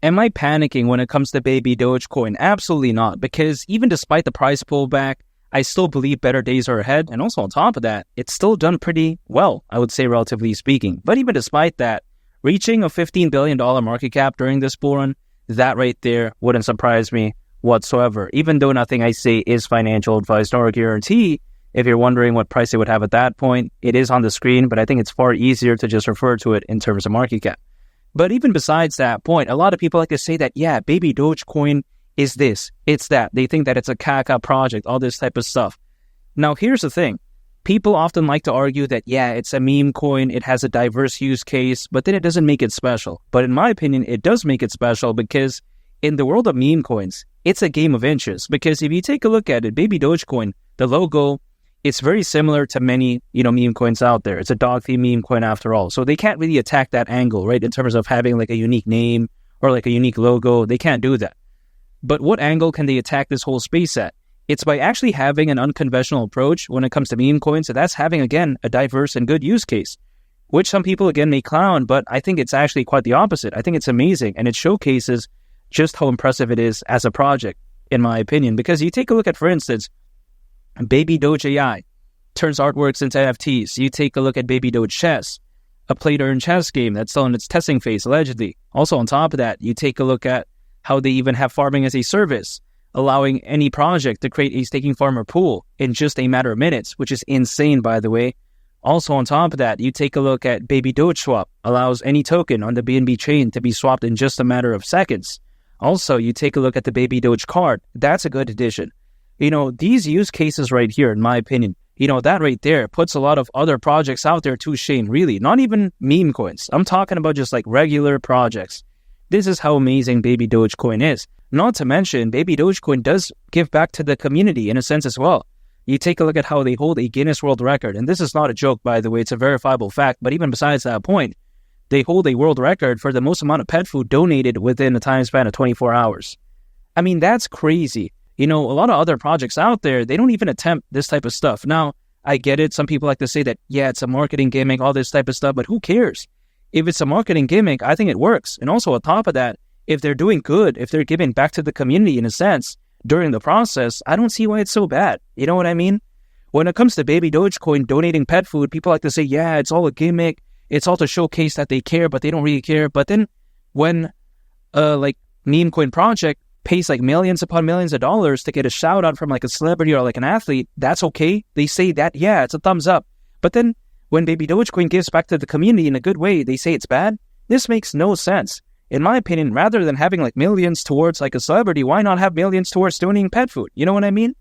Am I panicking when it comes to baby Dogecoin? Absolutely not, because even despite the price pullback, I still believe better days are ahead. And also on top of that, it's still done pretty well, I would say, relatively speaking. But even despite that, reaching a $15 billion market cap during this bull run, that right there wouldn't surprise me whatsoever. Even though nothing I say is financial advice nor a guarantee, if you're wondering what price it would have at that point, it is on the screen, but I think it's far easier to just refer to it in terms of market cap. But even besides that point, a lot of people like to say that, yeah, baby Dogecoin is this, it's that. They think that it's a caca project, all this type of stuff. Now, here's the thing. People often like to argue that, yeah, it's a meme coin, it has a diverse use case, but then it doesn't make it special. But in my opinion, it does make it special because in the world of meme coins, it's a game of inches. Because if you take a look at it, baby Dogecoin, the logo, it's very similar to many, meme coins out there. It's a dog theme meme coin after all. So they can't really attack that angle, right? In terms of having like a unique name or like a unique logo. They can't do that. But what angle can they attack this whole space at? It's by actually having an unconventional approach when it comes to meme coins. So that's having, again, a diverse and good use case, which some people, again, may clown, but I think it's actually quite the opposite. I think it's amazing, and it showcases just how impressive it is as a project, in my opinion. Because you take a look at, for instance, Baby Doge AI turns artworks into NFTs. You take a look at Baby Doge Chess, a play-to-earn chess game that's still in its testing phase, allegedly. Also, on top of that, you take a look at how they even have farming as a service, allowing any project to create a staking farmer pool in just a matter of minutes, which is insane, by the way. Also, on top of that, you take a look at Baby Doge Swap, allows any token on the BNB chain to be swapped in just a matter of seconds. Also, you take a look at the Baby Doge card. That's a good addition. These use cases right here, in my opinion, that right there puts a lot of other projects out there to shame, really. Not even meme coins. I'm talking about just like regular projects. This is how amazing Baby Dogecoin is. Not to mention, Baby Dogecoin does give back to the community in a sense as well. You take a look at how they hold a Guinness World Record. And this is not a joke, by the way. It's a verifiable fact. But even besides that point, they hold a world record for the most amount of pet food donated within a time span of 24 hours. I mean, that's crazy. A lot of other projects out there, they don't even attempt this type of stuff. Now, I get it. Some people like to say that, yeah, it's a marketing gimmick, all this type of stuff, but who cares? If it's a marketing gimmick, I think it works. And also on top of that, if they're doing good, if they're giving back to the community in a sense during the process, I don't see why it's so bad. You know what I mean? When it comes to Baby Dogecoin donating pet food, people like to say, yeah, it's all a gimmick. It's all to showcase that they care, but they don't really care. But then when meme coin project pays like millions upon millions of dollars to get a shout out from like a celebrity or like an athlete, that's okay. They say that, yeah, it's a thumbs up. But then when Baby Dogecoin gives back to the community in a good way, they say it's bad. This makes no sense. In my opinion, rather than having like millions towards like a celebrity, why not have millions towards donating pet food? You know what I mean?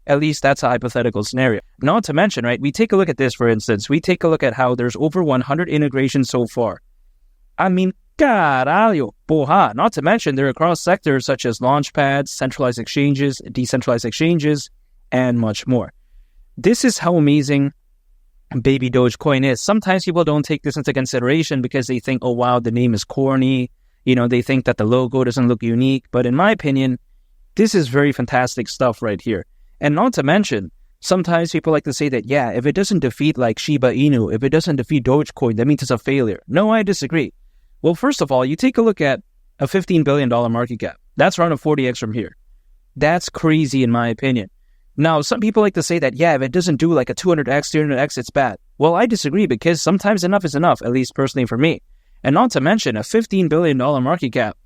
At least that's a hypothetical scenario. Not to mention, right, we take a look at this, for instance. We take a look at how there's over 100 integrations so far. I mean, caralho, porra. Not to mention, they're across sectors such as launchpads, centralized exchanges, decentralized exchanges, and much more. This is how amazing Baby Dogecoin is. Sometimes people don't take this into consideration because they think, oh, wow, the name is corny. They think that the logo doesn't look unique. But in my opinion, this is very fantastic stuff right here. And not to mention, sometimes people like to say that, yeah, if it doesn't defeat like Shiba Inu, if it doesn't defeat Dogecoin, that means it's a failure. No, I disagree. Well, first of all, you take a look at a $15 billion market cap. That's around a 40x from here. That's crazy in my opinion. Now, some people like to say that, yeah, if it doesn't do like a 200x, 300x, it's bad. Well, I disagree because sometimes enough is enough, at least personally for me. And not to mention, a $15 billion market cap,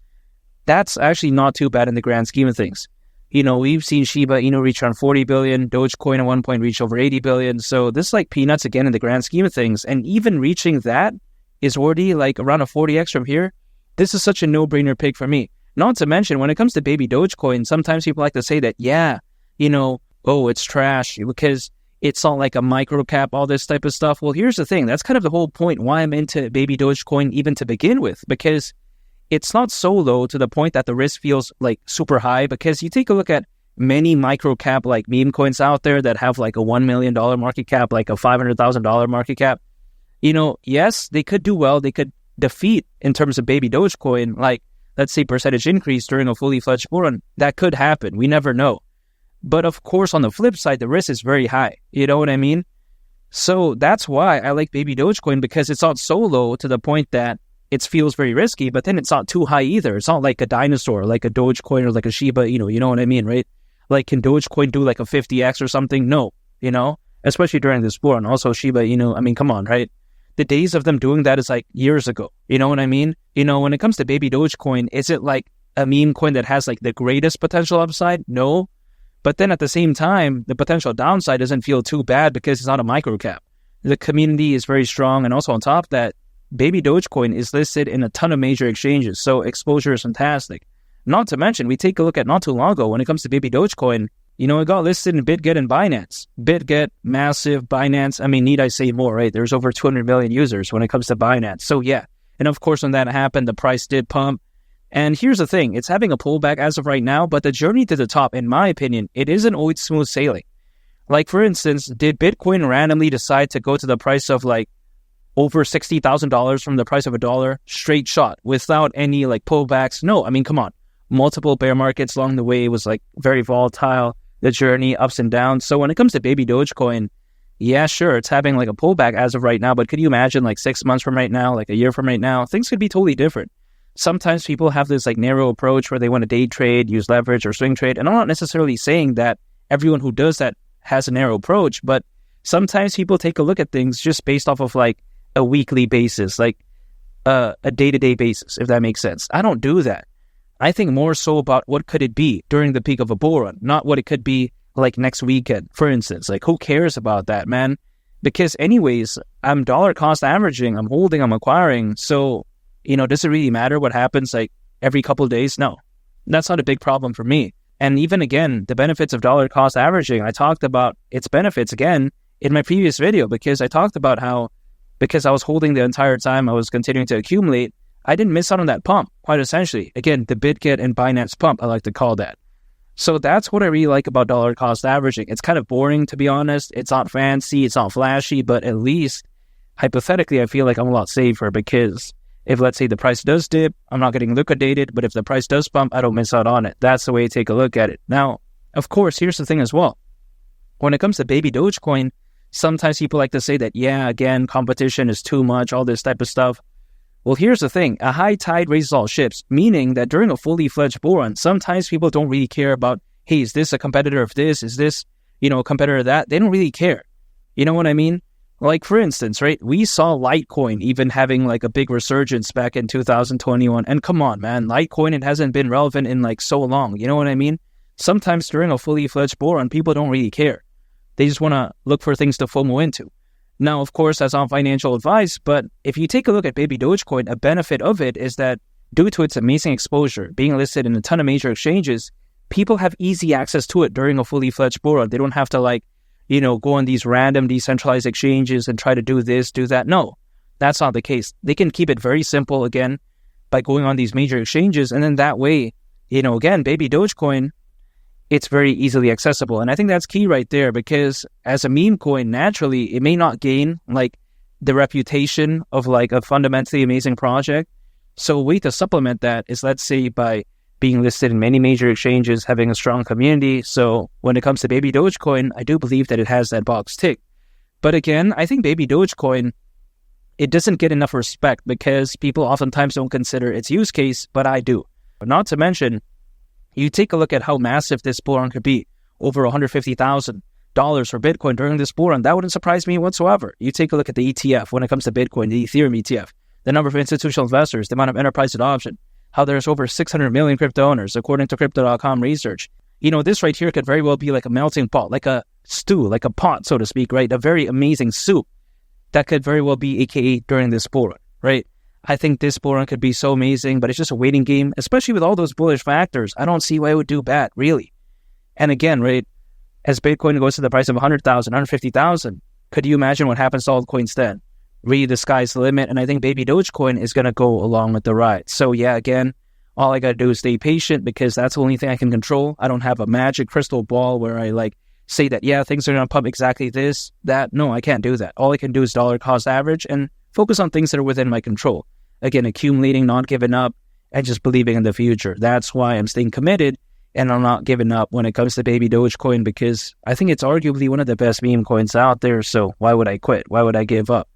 that's actually not too bad in the grand scheme of things. We've seen Shiba Inu reach around 40 billion, Dogecoin at one point reached over 80 billion. So this is like peanuts again in the grand scheme of things. And even reaching that is already like around a 40x from here. This is such a no-brainer pick for me. Not to mention, when it comes to Baby Dogecoin, sometimes people like to say that, yeah, oh, it's trash because it's not like a micro cap, all this type of stuff. Well, here's the thing. That's kind of the whole point why I'm into Baby Dogecoin even to begin with, because it's not so low to the point that the risk feels like super high. Because you take a look at many micro cap like meme coins out there that have like a $1 million market cap, like a $500,000 market cap. Yes, they could do well. They could defeat in terms of Baby Dogecoin, like let's say percentage increase during a fully fledged bull run. That could happen. We never know. But of course, on the flip side, the risk is very high. You know what I mean? So that's why I like Baby Dogecoin, because it's not so low to the point that it feels very risky, but then it's not too high either. It's not like a dinosaur, like a Dogecoin or like a Shiba, you know what I mean, right? Like, can Dogecoin do like a 50x or something? No, especially during this war. And also Shiba, come on, right? The days of them doing that is like years ago. You know what I mean? When it comes to baby Dogecoin, is it like a meme coin that has like the greatest potential upside? No. But then at the same time, the potential downside doesn't feel too bad because it's not a microcap. The community is very strong. And also on top of that, baby Dogecoin is listed in a ton of major exchanges. So exposure is fantastic. Not to mention, we take a look at not too long ago when it comes to baby Dogecoin, it got listed in BitGet and Binance. BitGet, massive. Binance, need I say more, right? There's over 200 million users when it comes to Binance. So yeah. And of course, when that happened, the price did pump. And here's the thing, it's having a pullback as of right now, but the journey to the top, in my opinion, it isn't always smooth sailing. Like, for instance, did Bitcoin randomly decide to go to the price of like over $60,000 from the price of $1 straight shot without any like pullbacks? No, come on. Multiple bear markets along the way. It was like very volatile, the journey, ups and downs. So when it comes to baby Dogecoin, yeah, sure, it's having like a pullback as of right now, but could you imagine like 6 months from right now, like a year from right now, things could be totally different. Sometimes people have this like narrow approach where they want to day trade, use leverage or swing trade. And I'm not necessarily saying that everyone who does that has a narrow approach, but sometimes people take a look at things just based off of like a weekly basis, like a day-to-day basis, if that makes sense. I don't do that. I think more so about what could it be during the peak of a bull run, not what it could be like next weekend, for instance. Like, who cares about that, man? Because anyways, I'm dollar cost averaging, I'm holding, I'm acquiring. So, does it really matter what happens like every couple of days? No, that's not a big problem for me. And even again, the benefits of dollar cost averaging, I talked about its benefits again in my previous video, because I talked about how, because I was holding the entire time, I was continuing to accumulate, I didn't miss out on that pump, quite essentially. Again, the BitGet and Binance pump, I like to call that. So that's what I really like about dollar cost averaging. It's kind of boring, to be honest. It's not fancy, it's not flashy, but at least hypothetically, I feel like I'm a lot safer, because if, let's say, the price does dip, I'm not getting liquidated, but if the price does pump, I don't miss out on it. That's the way to take a look at it. Now, of course, here's the thing as well. When it comes to baby Dogecoin, sometimes people like to say that, yeah, again, competition is too much, all this type of stuff. Well, here's the thing. A high tide raises all ships, meaning that during a fully fledged bull run, sometimes people don't really care about, hey, is this a competitor of this? Is this, a competitor of that? They don't really care. You know what I mean? Like, for instance, right, we saw Litecoin even having like a big resurgence back in 2021. And come on, man, Litecoin, it hasn't been relevant in like so long. You know what I mean? Sometimes during a fully fledged bull run, people don't really care. They just want to look for things to FOMO into. Now, of course, that's not financial advice, but if you take a look at baby Dogecoin, a benefit of it is that due to its amazing exposure, being listed in a ton of major exchanges, people have easy access to it during a fully fledged bull run. They don't have to like, go on these random decentralized exchanges and try to do this, do that. No, that's not the case. They can keep it very simple, again, by going on these major exchanges. And then that way, again, baby Dogecoin, it's very easily accessible. And I think that's key right there, because as a meme coin, naturally, it may not gain like the reputation of like a fundamentally amazing project. So a way to supplement that is, let's say, by being listed in many major exchanges, having a strong community. So when it comes to baby Dogecoin, I do believe that it has that box ticked. But again, I think baby Dogecoin, it doesn't get enough respect because people oftentimes don't consider its use case, but I do. But not to mention, you take a look at how massive this bull run could be, over $150,000 for Bitcoin during this bull run. That wouldn't surprise me whatsoever. You take a look at the ETF when it comes to Bitcoin, the Ethereum ETF, the number of institutional investors, the amount of enterprise adoption, how there's over 600 million crypto owners, according to Crypto.com research. This right here could very well be like a melting pot, like a stew, like a pot, so to speak, right? A very amazing soup that could very well be AKA during this bull run, right? I think this bull run could be so amazing, but it's just a waiting game, especially with all those bullish factors. I don't see why it would do bad, really. And again, right, as Bitcoin goes to the price of 100,000, 150,000, could you imagine what happens to altcoins then? Really, the sky's the limit, and I think baby Dogecoin is going to go along with the ride. So yeah, again, all I got to do is stay patient, because that's the only thing I can control. I don't have a magic crystal ball where I like say that, yeah, things are going to pump exactly this, that. No, I can't do that. All I can do is dollar cost average and focus on things that are within my control. Again, accumulating, not giving up, and just believing in the future. That's why I'm staying committed, and I'm not giving up when it comes to baby Dogecoin, because I think it's arguably one of the best meme coins out there. So why would I quit? Why would I give up?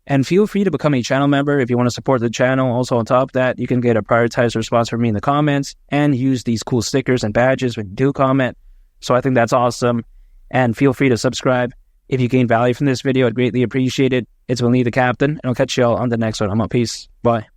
And feel free to become a channel member if you want to support the channel. Also, on top of that, you can get a prioritized response from me in the comments and use these cool stickers and badges when you do comment. So I think that's awesome. And feel free to subscribe. If you gain value from this video, I'd greatly appreciate it. It's been Lee the Captain, and I'll catch y'all on the next one. I'm out. Peace. Bye.